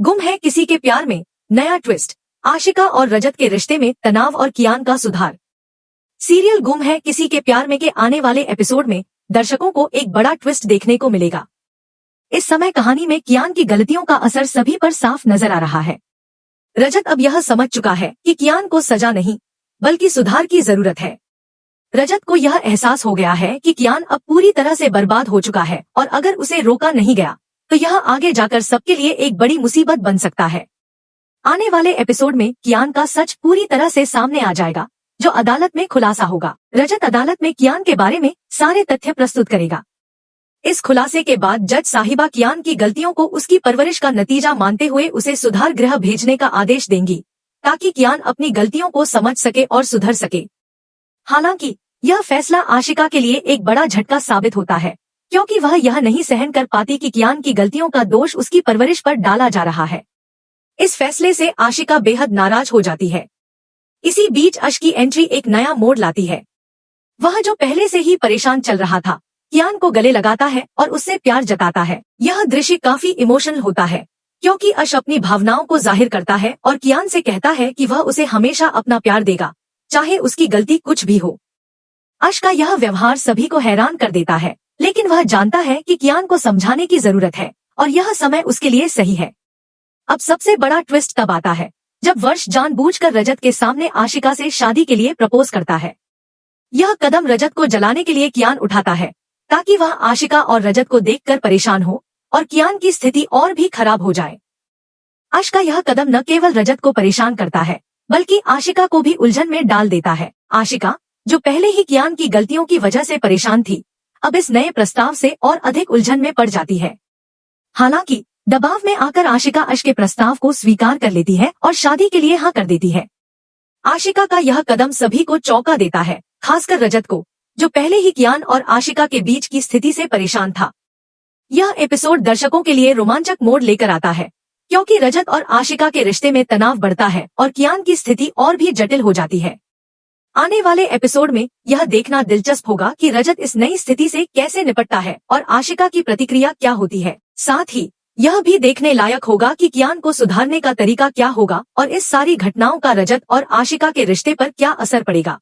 गुम है किसी के प्यार में नया ट्विस्ट, आशिका और रजत के रिश्ते में तनाव और कियान का सुधार। सीरियल गुम है किसी के प्यार में के आने वाले एपिसोड में दर्शकों को एक बड़ा ट्विस्ट देखने को मिलेगा। इस समय कहानी में कियान की गलतियों का असर सभी पर साफ नजर आ रहा है। रजत अब यह समझ चुका है कि कियान को सजा नहीं बल्कि सुधार की जरूरत है। रजत को यह एहसास हो गया है कि कियान अब पूरी तरह से बर्बाद हो चुका है और अगर उसे रोका नहीं गया तो यह आगे जाकर सबके लिए एक बड़ी मुसीबत बन सकता है। आने वाले एपिसोड में कियान का सच पूरी तरह से सामने आ जाएगा, जो अदालत में खुलासा होगा। रजत अदालत में कियान के बारे में सारे तथ्य प्रस्तुत करेगा। इस खुलासे के बाद जज साहिबा कियान की गलतियों को उसकी परवरिश का नतीजा मानते हुए उसे सुधार गृह भेजने का आदेश देंगी, ताकि कियान अपनी गलतियों को समझ सके और सुधर सके। हालांकि यह फैसला आशिका के लिए एक बड़ा झटका साबित होता है, क्योंकि वह यह नहीं सहन कर पाती कि कियान की गलतियों का दोष उसकी परवरिश पर डाला जा रहा है। इस फैसले से आशिका बेहद नाराज हो जाती है। इसी बीच अश की एंट्री एक नया मोड़ लाती है। वह जो पहले से ही परेशान चल रहा था, कियान को गले लगाता है और उससे प्यार जताता है। यह दृश्य काफी इमोशनल होता है, क्योंकि अश अपनी भावनाओं को जाहिर करता है और कियान से कहता है कि वह उसे हमेशा अपना प्यार देगा, चाहे उसकी गलती कुछ भी हो। अश का यह व्यवहार सभी को हैरान कर देता है, लेकिन वह जानता है कि कियान को समझाने की जरूरत है और यह समय उसके लिए सही है। अब सबसे बड़ा ट्विस्ट तब आता है जब वर्ष जानबूझकर रजत के सामने आशिका से शादी के लिए प्रपोज करता है। यह कदम रजत को जलाने के लिए कियान उठाता है, ताकि वह आशिका और रजत को देखकर परेशान हो और कियान की स्थिति और भी खराब हो जाए। अश का यह कदम न केवल रजत को परेशान करता है, बल्कि आशिका को भी उलझन में डाल देता है। आशिका, जो पहले ही कियान की गलतियों की वजह से परेशान थी, अब इस नए प्रस्ताव से और अधिक उलझन में पड़ जाती है। हालांकि दबाव में आकर आशिका अश के प्रस्ताव को स्वीकार कर लेती है और शादी के लिए हाँ कर देती है। आशिका का यह कदम सभी को चौंका देता है, खासकर रजत को, जो पहले ही कियान और आशिका के बीच की स्थिति से परेशान था। यह एपिसोड दर्शकों के लिए रोमांचक मोड़ लेकर आता है, क्योंकि रजत और आशिका के रिश्ते में तनाव बढ़ता है और कियान की स्थिति और भी जटिल हो जाती है। आने वाले एपिसोड में यह देखना दिलचस्प होगा कि रजत इस नई स्थिति से कैसे निपटता है और आशिका की प्रतिक्रिया क्या होती है। साथ ही यह भी देखने लायक होगा कि कियान को सुधारने का तरीका क्या होगा और इस सारी घटनाओं का रजत और आशिका के रिश्ते पर क्या असर पड़ेगा।